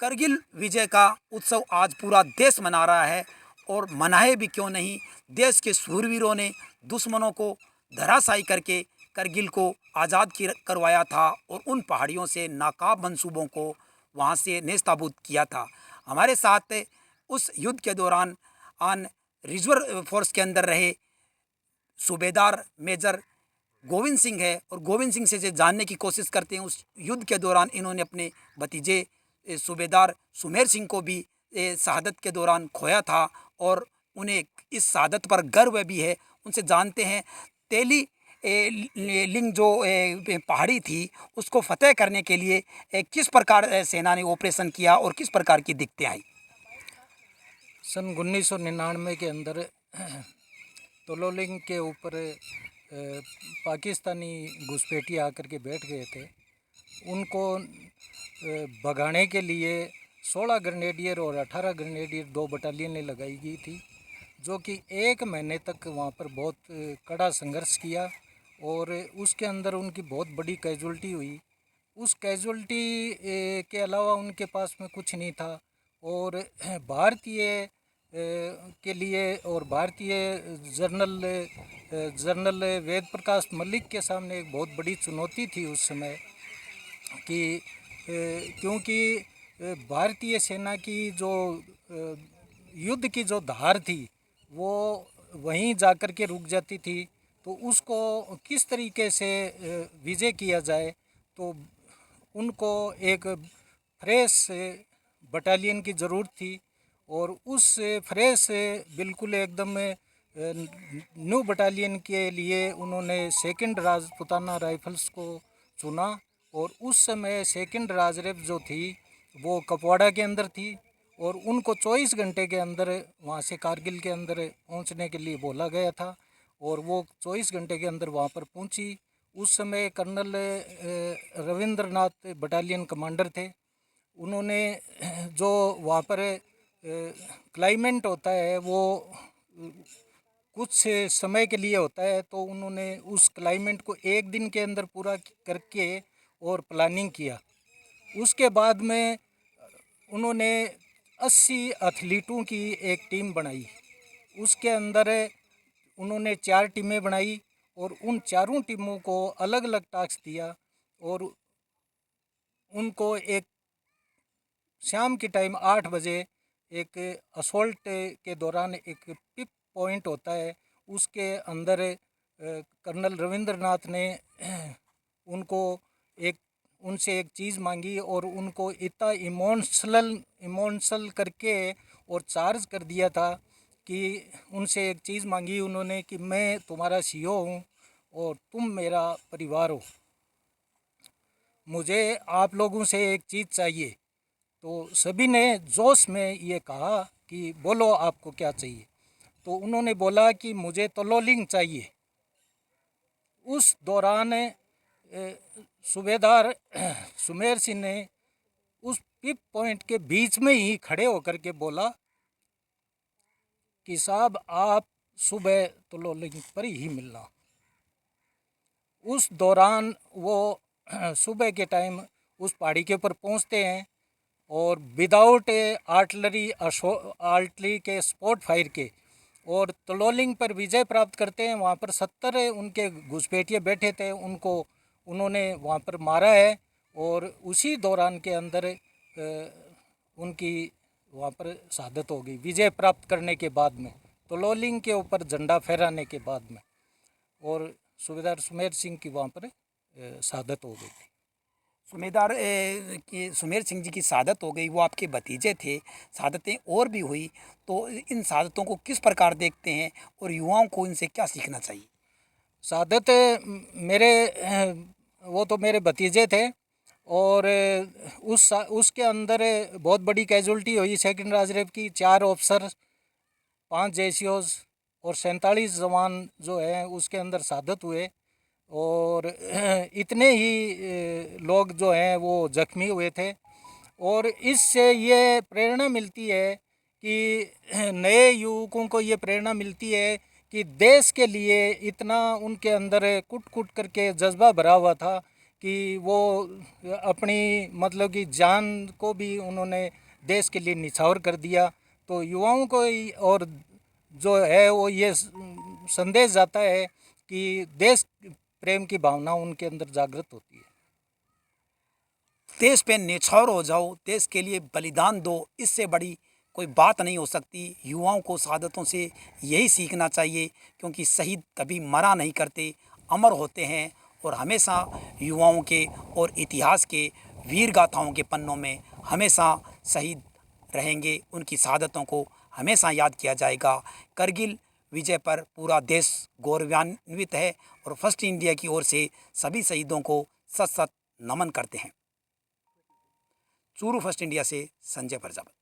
करगिल विजय का उत्सव आज पूरा देश मना रहा है और मनाए भी क्यों नहीं। देश के शूरवीरों ने दुश्मनों को धराशायी करके करगिल को आज़ाद करवाया था और उन पहाड़ियों से नाकाब मंसूबों को वहाँ से नेस्ताबूद किया था। हमारे साथ उस युद्ध के दौरान रिजर्व फोर्स के अंदर रहे सूबेदार मेजर गोविंद सिंह है और गोविंद सिंह से जानने की कोशिश करते हैं उस युद्ध के दौरान इन्होंने अपने भतीजे सूबेदार सुमेर सिंह को भी शहादत के दौरान खोया था और उन्हें इस शहादत पर गर्व भी है। उनसे जानते हैं तेली लिंग जो पहाड़ी थी उसको फतेह करने के लिए किस प्रकार सेना ने ऑपरेशन किया और किस प्रकार की दिक्कतें आई। सन 1999 के अंदर तोलोलिंग के ऊपर पाकिस्तानी घुसपैठिए आकर के बैठ गए थे। उनको भगाने के लिए 16 ग्रेनेडियर और 18 ग्रेनेडियर 2 बटालियनें लगाई गई थी, जो कि 1 महीने तक वहाँ पर बहुत कड़ा संघर्ष किया और उसके अंदर उनकी बहुत बड़ी कैजुअल्टी हुई। उस कैजुअल्टी के अलावा उनके पास में कुछ नहीं था और भारतीय के लिए और भारतीय जनरल वेद प्रकाश मलिक के सामने एक बहुत बड़ी चुनौती थी उस समय कि क्योंकि भारतीय सेना की जो युद्ध की जो धार थी वो वहीं जाकर के रुक जाती थी, तो उसको किस तरीके से विजय किया जाए। तो उनको एक फ्रेश बटालियन की ज़रूरत थी और उस फ्रेश बिल्कुल एकदम न्यू बटालियन के लिए उन्होंने सेकंड राजपुताना राइफल्स को चुना और उस समय सेकंड राजरेफ जो थी वो कपवाड़ा के अंदर थी और उनको 24 घंटे के अंदर वहाँ से कारगिल के अंदर पहुँचने के लिए बोला गया था और वो 24 घंटे के अंदर वहाँ पर पहुँची। उस समय कर्नल रविंद्रनाथ बटालियन कमांडर थे। उन्होंने जो वहाँ पर क्लाइमेट होता है वो कुछ समय के लिए होता है, तो उन्होंने उस क्लाइमेट को 1 दिन के अंदर पूरा करके और प्लानिंग किया। उसके बाद में उन्होंने 80 एथलीटों की एक टीम बनाई। उसके अंदर उन्होंने 4 टीमें बनाई और उन चारों टीमों को अलग अलग टास्क दिया और उनको एक शाम के टाइम 8 बजे एक असोल्ट के दौरान एक पिप पॉइंट होता है, उसके अंदर कर्नल रविंद्रनाथ ने उनको उनसे एक चीज़ मांगी और उनको इतना इमोशनल करके और चार्ज कर दिया था कि उनसे एक चीज़ मांगी उन्होंने कि मैं तुम्हारा सीईओ हूँ और तुम मेरा परिवार हो, मुझे आप लोगों से एक चीज़ चाहिए। तो सभी ने जोश में ये कहा कि बोलो आपको क्या चाहिए। तो उन्होंने बोला कि मुझे तलोलिंग चाहिए। उस दौरान सूबेदार सुमेर सिंह ने उस पिप पॉइंट के बीच में ही खड़े होकर के बोला कि साहब आप सुबह तलोलिंग पर ही मिलना। उस दौरान वो सुबह के टाइम उस पहाड़ी के ऊपर पहुंचते हैं और विदाउट आर्टलरी के स्पॉट फायर के और तलोलिंग पर विजय प्राप्त करते हैं। वहाँ पर 70 उनके घुसपैठिए बैठे थे, उनको उन्होंने वहाँ पर मारा है और उसी दौरान के अंदर उनकी वहाँ पर शहादत हो गई विजय प्राप्त करने के बाद में, तलोलिंग के ऊपर झंडा फहराने के बाद में, और सूबेदार सुमेर सिंह की वहाँ पर शहादत हो गई थी। सूबेदार की सुमेर सिंह जी की शहादत हो गई, वो आपके भतीजे थे। शहादतें और भी हुई, तो इन शहादतों को किस प्रकार देखते हैं और युवाओं को इनसे क्या सीखना चाहिए। शहादत मेरे वो तो मेरे भतीजे थे और उसके अंदर बहुत बड़ी कैजुअल्टी हुई सेकंड राजरेफ की। 4 ऑफिसर, 5 जेसीओज और 47 जवान जो है उसके अंदर शहादत हुए और इतने ही लोग जो हैं वो जख्मी हुए थे। और इससे ये प्रेरणा मिलती है कि नए युवकों को ये प्रेरणा मिलती है कि देश के लिए इतना उनके अंदर कुट कुट करके जज्बा भरा हुआ था कि वो अपनी मतलब कि जान को भी उन्होंने देश के लिए निछावर कर दिया। तो युवाओं को और जो है वो ये संदेश जाता है कि देश प्रेम की भावना उनके अंदर जागृत होती है। देश पे न्यौछावर हो जाओ, देश के लिए बलिदान दो, इससे बड़ी कोई बात नहीं हो सकती। युवाओं को शहादतों से यही सीखना चाहिए, क्योंकि शहीद कभी मरा नहीं करते, अमर होते हैं और हमेशा युवाओं के और इतिहास के वीर गाथाओं के पन्नों में हमेशा शहीद रहेंगे। उनकी शहादतों को हमेशा याद किया जाएगा। करगिल विजय पर पूरा देश गौरवान्वित है और फर्स्ट इंडिया की ओर से सभी शहीदों को सत सत नमन करते हैं। चूरू फर्स्ट इंडिया से संजय प्रजापति।